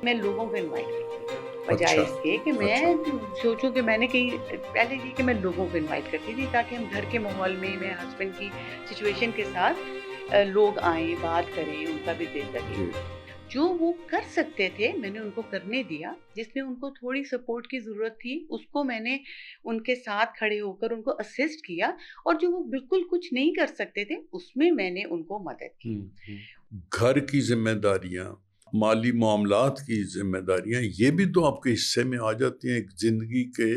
मैं लोगों को इनवाइट करती थी, बजाय अच्छा, इसके कि अच्छा। मैं सोचूँ कि मैंने कहीं पहले ये कि मैं लोगों को इनवाइट करती थी ताकि हम घर के माहौल में मेरे हस्बैंड की सिचुएशन के साथ लोग आएँ, बात करें, उनका भी दिल लगे। जी, जो वो कर सकते थे, मैंने उनको करने दिया, जिसमें उनको थोड़ी सपोर्ट की ज़रूरत थी, उसको मैंने उनके साथ खड़े होकर उनको असिस्ट किया और जो वो बिल्कुल कुछ नहीं कर सकते थे, उसमें मैंने उनको मदद की। घर की ज़िम्मेदारियाँ, माली मामलात की ज़िम्मेदारियाँ, ये भी तो आपके हिस्से में आ जाती हैं, एक ज़िंदगी के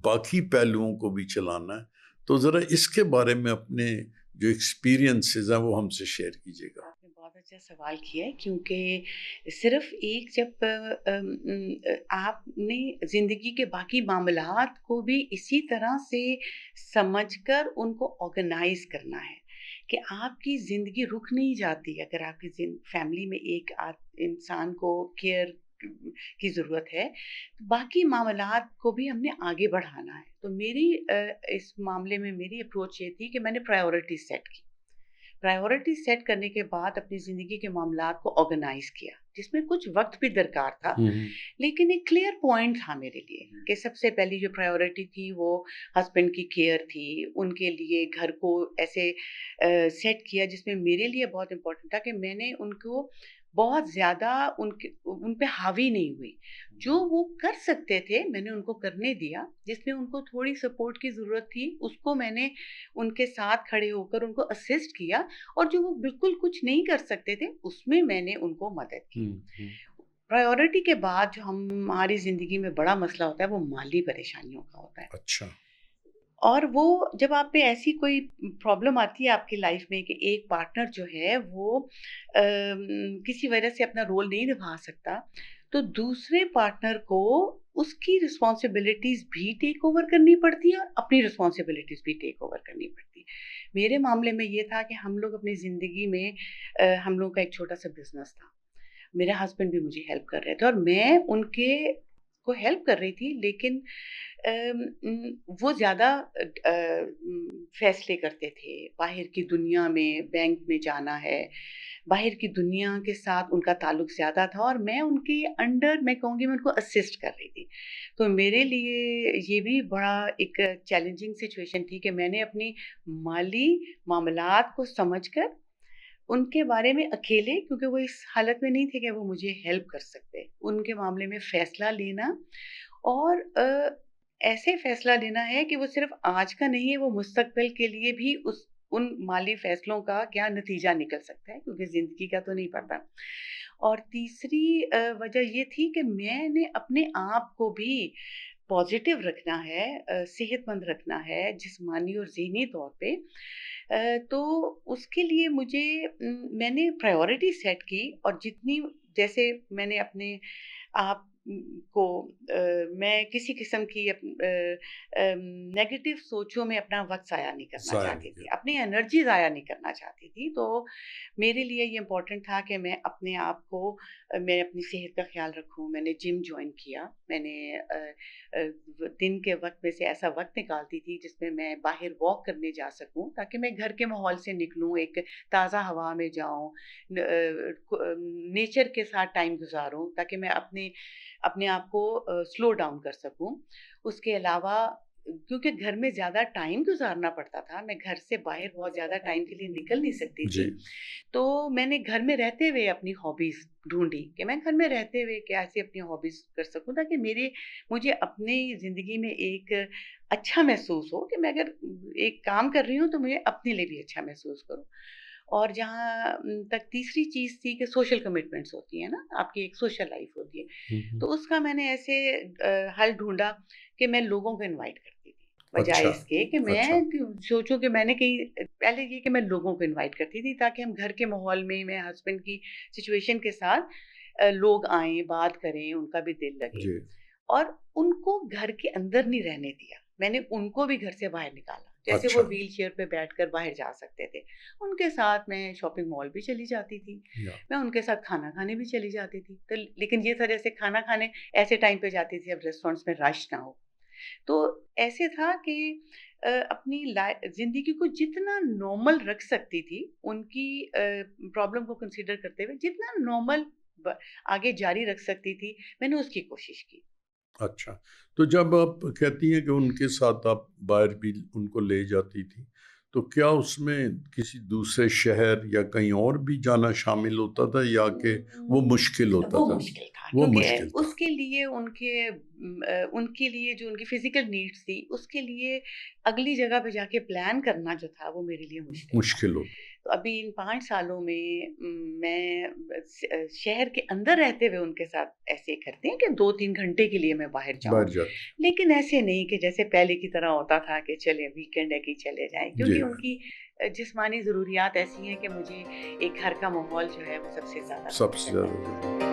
बाकी पहलुओं को भी चलाना है। तो ज़रा इसके बारे में अपने जो एक्सपीरियंसेस हैं, वो हमसे शेयर कीजिएगा। आपने बहुत अच्छा सवाल किया है क्योंकि सिर्फ एक जब आपने ज़िंदगी के बाकी मामलात को भी इसी तरह से समझकर उनको ऑर्गेनाइज़ करना है कि आपकी ज़िंदगी रुक नहीं जाती अगर आपकी फैमिली में एक इंसान को केयर की ज़रूरत है, तो बाकी मामलात को भी हमने आगे बढ़ाना है। तो मेरी इस मामले में मेरी अप्रोच ये थी कि मैंने प्रायोरिटी सेट की। प्रायोरिटी सेट करने के बाद अपनी ज़िंदगी के मामलात को ऑर्गेनाइज़ किया, जिसमें कुछ वक़्त भी दरकार था, हुँ, हुँ। लेकिन एक क्लियर पॉइंट था मेरे लिए कि सबसे पहली जो प्रायोरिटी थी वो हस्बैंड की केयर थी। उनके लिए घर को ऐसे सेट किया जिसमें मेरे लिए बहुत इम्पोर्टेंट था कि मैंने उनको बहुत ज़्यादा उनके उन पे हावी नहीं हुई। जो वो कर सकते थे मैंने उनको करने दिया, जिसमें उनको थोड़ी सपोर्ट की ज़रूरत थी उसको मैंने उनके साथ खड़े होकर उनको असिस्ट किया और जो वो बिल्कुल कुछ नहीं कर सकते थे, उसमें मैंने उनको मदद की। हुँ, हुँ। प्रायोरिटी के बाद जो हमारी ज़िंदगी में बड़ा मसला होता है, वो माली परेशानियों का होता है। अच्छा। और वो जब आप पे ऐसी कोई प्रॉब्लम आती है आपकी लाइफ़ में कि एक पार्टनर जो है वो किसी वजह से अपना रोल नहीं निभा सकता, तो दूसरे पार्टनर को उसकी रिस्पॉन्सिबिलिटीज़ भी टेक ओवर करनी पड़ती है और अपनी रिस्पॉन्सिबिलिटीज़ भी टेक ओवर करनी पड़ती है। मेरे मामले में ये था कि हम लोग अपनी ज़िंदगी में हम लोगों का एक छोटा-सा बिज़नेस था। मेरे हस्बैंड भी मुझे हेल्प कर रहे थे और मैं उनके को हेल्प कर रही थी लेकिन वो ज़्यादा फ़ैसले करते थे। बाहर की दुनिया में बैंक में जाना है, बाहर की दुनिया के साथ उनका ताल्लुक ज़्यादा था और मैं उनके अंडर मैं कहूँगी मैं उनको असिस्ट कर रही थी। तो मेरे लिए ये भी बड़ा एक चैलेंजिंग सिचुएशन थी कि मैंने अपनी माली मामलात को समझकर उनके बारे में अकेले क्योंकि वो इस हालत में नहीं थे कि वो मुझे हेल्प कर सकते। उनके मामले में फ़ैसला लेना और ऐसे फ़ैसला लेना है कि वो सिर्फ़ आज का नहीं है, वो मुस्तक़बिल के लिए भी उस उन माली फ़ैसलों का क्या नतीजा निकल सकता है क्योंकि ज़िंदगी का तो नहीं पता। और तीसरी वजह ये थी कि मैंने अपने आप को भी पॉज़िटिव रखना है सेहतमंद रखना है जिस्मानी और ज़हनी तौर पे। तो उसके लिए मुझे मैंने प्रायोरिटी सेट की और जितनी जैसे मैंने अपने आप को मैं किसी किस्म की नेगेटिव सोचों में अपना वक़्त ज़ाया नहीं करना ज़ाया नहीं चाहती थी, किया। अपनी एनर्जी ज़ाया नहीं करना चाहती थी। तो मेरे लिए ये इम्पोर्टेंट था कि मैं अपने आप को मैं अपनी सेहत का ख़्याल रखूँ। मैंने जिम जॉइन किया। मैंने दिन के वक़्त में से ऐसा वक़्त निकालती थी जिसमें मैं बाहर वॉक करने जा सकूँ ताकि मैं घर के माहौल से निकलूँ, एक ताज़ा हवा में जाऊँ, नेचर के साथ टाइम गुज़ारूँ ताकि मैं अपने अपने आप को स्लो डाउन कर सकूँ। उसके अलावा क्योंकि घर में ज़्यादा टाइम गुज़ारना पड़ता था, मैं घर से बाहर बहुत ज़्यादा टाइम के लिए निकल नहीं सकती जी। थी। तो मैंने घर में रहते हुए अपनी हॉबीज़ ढूँढी कि मैं घर में रहते हुए कैसे अपनी हॉबीज़ कर सकूँ ताकि मुझे अपनी ज़िंदगी में एक अच्छा महसूस हो कि मैं अगर एक काम कर रही हूँ तो मुझे अपने लिए भी अच्छा महसूस करूँ। और जहाँ तक तीसरी चीज़ थी कि सोशल कमिटमेंट्स होती हैं ना, आपकी एक सोशल लाइफ़ होती है। हुँ, हुँ। तो उसका मैंने ऐसे हल ढूँढा कि मैं लोगों को इनवाइट करती थी। बजाए अच्छा, इसके कि अच्छा। मैं सोचूँ कि मैंने कहीं पहले ये कि मैं लोगों को इनवाइट करती थी ताकि हम घर के माहौल में मेरे हस्बैंड की सिचुएशन के साथ लोग आएँ, बात करें, उनका भी दिल लगे। जी। और उनको घर के अंदर नहीं रहने दिया। मैंने उनको भी घर से बाहर निकाला। जैसे वो अच्छा। व्हीलचेयर पे बैठकर बाहर जा सकते थे। उनके साथ मैं शॉपिंग मॉल भी चली जाती थी। या मैं उनके साथ खाना खाने भी चली जाती थी। तो लेकिन ये था जैसे खाना खाने ऐसे टाइम पे जाती थी जब रेस्टोरेंट्स में रश ना हो। तो ऐसे था कि अपनी ज़िंदगी को जितना नॉर्मल रख सकती थी, उनकी प्रॉब्लम को कंसीडर करते हुए जितना नॉर्मल आगे जारी रख सकती थी, मैंने उसकी कोशिश की। अच्छा, तो जब आप कहती हैं कि उनके साथ आप बाहर भी उनको ले जाती थी, तो क्या उसमें किसी दूसरे शहर या कहीं और भी जाना शामिल होता था या कि वो मुश्किल होता वो था? मुश्किल था वो क्योंकि मुश्किल था, उसके लिए उनके लिए जो उनकी फ़िज़िकल नीड्स थी, उसके लिए अगली जगह पे जाके प्लान करना जो था, वो मेरे लिए मुश्किल था। मुश्किल होता। तो अभी इन 5 सालों में मैं शहर के अंदर रहते हुए उनके साथ ऐसे करते हैं कि 2-3 घंटे के लिए मैं बाहर बाहर जाऊँ। जाते। लेकिन ऐसे नहीं कि जैसे पहले की तरह होता था कि चलें वीकेंड है कि चले जाएँ, जी, क्योंकि उनकी जिस्मानी ज़रूरियात ऐसी हैं कि मुझे एक घर का माहौल जो है वो सबसे ज़्यादा सबसे बेहतर ज़्यादा लगता है। ज़रूरी।